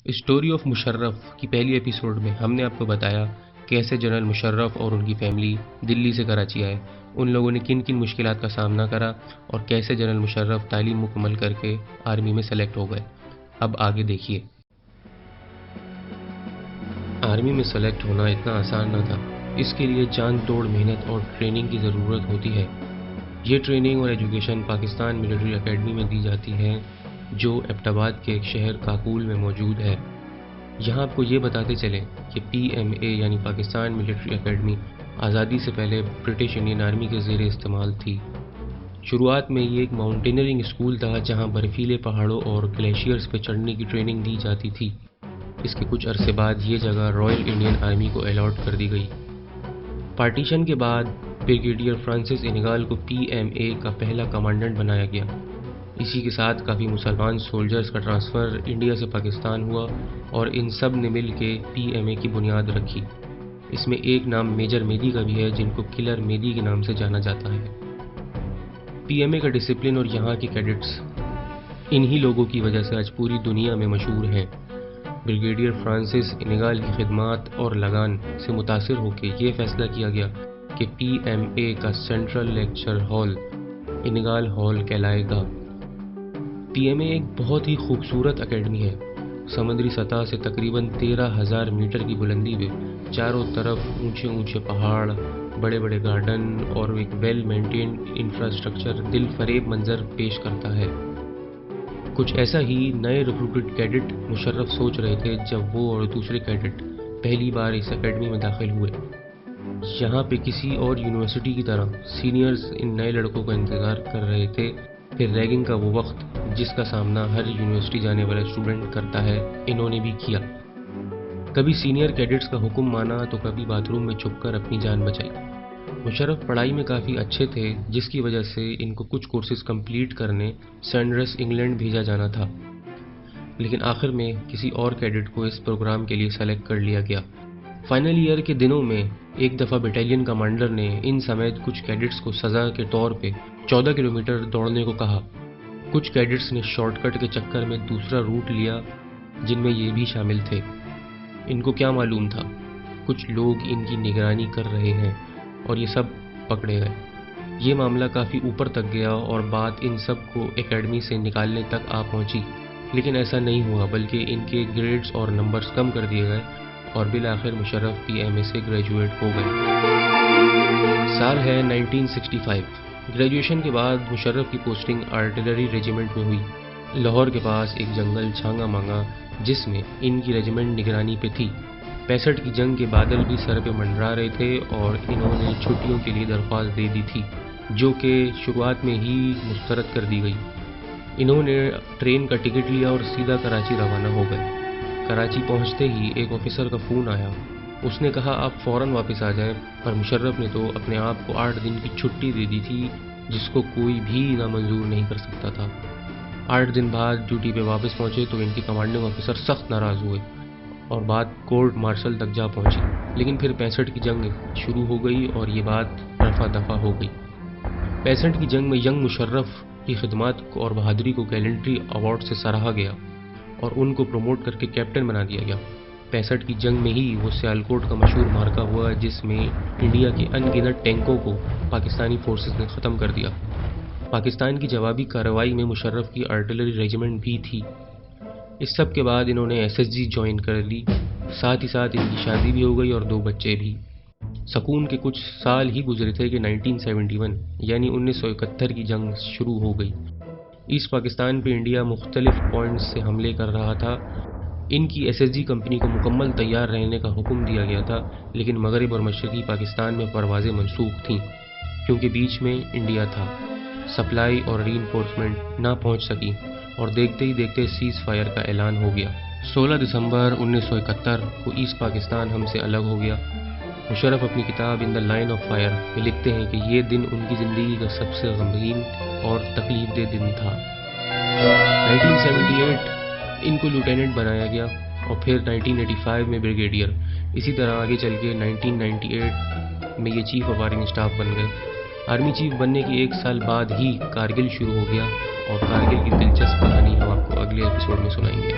Story of Musharraf کی پہلی episode میں ہم نے آپ کو بتایا کیسے جنرل مشرف اور ان کی فیملی دلی سے کراچی آئے، ان لوگوں نے کن کن مشکلات کا سامنا کرا اور کیسے جنرل مشرف تعلیم مکمل کر کے آرمی میں سلیکٹ ہو گئے۔ اب آگے دیکھیے۔ آرمی میں سلیکٹ ہونا اتنا آسان نہ تھا، اس کے لیے جان توڑ محنت اور ٹریننگ کی ضرورت ہوتی ہے۔ یہ ٹریننگ اور ایجوکیشن پاکستان ملٹری اکیڈمی میں دی جاتی ہے، جو ایبٹ آباد کے ایک شہر کاکول میں موجود ہے۔ یہاں آپ کو یہ بتاتے چلیں کہ پی ایم اے یعنی پاکستان ملٹری اکیڈمی آزادی سے پہلے برٹش انڈین آرمی کے زیر استعمال تھی۔ شروعات میں یہ ایک ماؤنٹینرنگ اسکول تھا جہاں برفیلے پہاڑوں اور گلیشیئرز پہ چڑھنے کی ٹریننگ دی جاتی تھی۔ اس کے کچھ عرصے بعد یہ جگہ رائل انڈین آرمی کو الاٹ کر دی گئی۔ پارٹیشن کے بعد بریگیڈیئر فرانسس انگال کو پی ایم اے کا پہلا کمانڈنٹ بنایا گیا۔ اسی کے ساتھ کافی مسلمان سولجرز کا ٹرانسفر انڈیا سے پاکستان ہوا اور ان سب نے مل کے پی ایم اے کی بنیاد رکھی۔ اس میں ایک نام میجر میدی کا بھی ہے، جن کو کلر میدی کے نام سے جانا جاتا ہے۔ پی ایم اے کا ڈسپلن اور یہاں کے کیڈٹس انہی لوگوں کی وجہ سے آج پوری دنیا میں مشہور ہیں۔ بریگیڈیئر فرانسس انگال کی خدمات اور لگان سے متاثر ہو کے یہ فیصلہ کیا گیا کہ پی ایم اے کا سینٹرل لیکچر ہال انگال ہال کہلائے گا۔ پی ایم اے ایک بہت ہی خوبصورت اکیڈمی ہے۔ سمندری سطح سے تقریباً 13,000 میٹر کی بلندی پہ چاروں طرف اونچے اونچے پہاڑ، بڑے بڑے گارڈن اور ایک ویل مینٹینڈ انفراسٹرکچر دل فریب منظر پیش کرتا ہے۔ کچھ ایسا ہی نئے ریکروٹڈ کیڈٹ مشرف سوچ رہے تھے جب وہ اور دوسرے کیڈٹ پہلی بار اس اکیڈمی میں داخل ہوئے۔ یہاں پہ کسی اور یونیورسٹی کی طرح سینئرز ان نئے لڑکوں کا انتظار کر رہے تھے۔ پھر ریگنگ کا وہ وقت جس کا سامنا ہر یونیورسٹی جانے والا اسٹوڈنٹ کرتا ہے، انہوں نے بھی کیا۔ کبھی سینئر کیڈٹس کا حکم مانا تو کبھی باتھ روم میں چھپ کر اپنی جان بچائی۔ مشرف پڑھائی میں کافی اچھے تھے، جس کی وجہ سے ان کو کچھ کورسز کمپلیٹ کرنے سینڈرس انگلینڈ بھیجا جانا تھا، لیکن آخر میں کسی اور کیڈٹ کو اس پروگرام کے لیے سلیکٹ کر لیا گیا۔ فائنل ایئر کے دنوں میں ایک دفعہ بٹالین کمانڈر نے ان سمیت کچھ کیڈٹس کو سزا کے طور پہ 14 کلومیٹر دوڑنے کو کہا۔ کچھ کیڈٹس نے شارٹ کٹ کے چکر میں دوسرا روٹ لیا، جن میں یہ بھی شامل تھے۔ ان کو کیا معلوم تھا کچھ لوگ ان کی نگرانی کر رہے ہیں، اور یہ سب پکڑے گئے۔ یہ معاملہ کافی اوپر تک گیا اور بات ان سب کو اکیڈمی سے نکالنے تک آ پہنچی، لیکن ایسا نہیں ہوا، بلکہ ان کے گریڈز اور نمبرز کم کر دیے گئے اور بالآخر مشرف پی ایم اے سے گریجویٹ ہو گئے۔ سال ہے 1965۔ گریجویشن کے بعد مشرف کی پوسٹنگ آرٹلری ریجیمنٹ میں ہوئی، لاہور کے پاس ایک جنگل چھانگا مانگا جس میں ان کی ریجیمنٹ نگرانی پہ تھی۔ 65 کی جنگ کے بادل بھی سر پہ منڈرا رہے تھے اور انہوں نے چھٹیوں کے لیے درخواست دے دی تھی، جو کہ شروعات میں ہی مسترد کر دی گئی۔ انہوں نے ٹرین کا ٹکٹ لیا اور سیدھا کراچی روانہ ہو گئے۔ کراچی پہنچتے ہی ایک آفیسر کا فون آیا۔ اس نے کہا آپ فوراً واپس آ جائیں، پر مشرف نے تو اپنے آپ کو 8 دن کی چھٹی دے دی تھی، جس کو کوئی بھی نامنظور نہیں کر سکتا تھا۔ 8 دن بعد ڈیوٹی پہ واپس پہنچے تو ان کے کمانڈنگ آفیسر سخت ناراض ہوئے اور بات کورٹ مارشل تک جا پہنچی، لیکن پھر 65 کی جنگ شروع ہو گئی اور یہ بات رفع دفع ہو گئی۔ 65 کی جنگ میں ینگ مشرف کی خدمات اور بہادری کو گیلنٹری ایوارڈ سے سراہا گیا اور ان کو پروموٹ کر کے کیپٹن بنا دیا گیا۔ 65 کی جنگ میں ہی وہ سیالکوٹ کا مشہور مارکا ہوا جس میں انڈیا کے ان گنت ٹینکوں کو پاکستانی فورسز نے ختم کر دیا۔ پاکستان کی جوابی کارروائی میں مشرف کی آرٹلری ریجیمنٹ بھی تھی۔ اس سب کے بعد انہوں نے ایس ایس جی جوائن کر لی، ساتھ ہی ساتھ ان کی شادی بھی ہو گئی اور 2 بچے بھی۔ سکون کے کچھ سال ہی گزرے تھے کہ 1971 یعنی 1971 کی جنگ شروع ہو گئی۔ ایسٹ پاکستان پہ انڈیا مختلف پوائنٹس سے حملے کر رہا تھا۔ ان کی ایس ایس جی کمپنی کو مکمل تیار رہنے کا حکم دیا گیا تھا، لیکن مغرب اور مشرقی پاکستان میں پروازیں منسوخ تھیں کیونکہ بیچ میں انڈیا تھا۔ سپلائی اور ری انفورسمنٹ نہ پہنچ سکی اور دیکھتے ہی دیکھتے سیز فائر کا اعلان ہو گیا۔ 16 دسمبر 1971 کو ایسٹ پاکستان ہم سے الگ ہو گیا۔ مشرف اپنی کتاب ان دا لائن آف فائر میں لکھتے ہیں کہ یہ دن ان کی زندگی کا سب سے غمگین اور تکلیف دہ دن تھا۔ 1978 ان کو لیوٹیننٹ بنایا گیا اور پھر 1985 میں بریگیڈیئر۔ اسی طرح آگے چل کے 1998 میں یہ چیف آف آرمی اسٹاف بن گئے۔ آرمی چیف بننے کے 1 سال بعد ہی کارگل شروع ہو گیا اور کارگل کی دلچسپ کہانی ہم آپ کو اگلے ایپیسوڈ میں سنائیں گے۔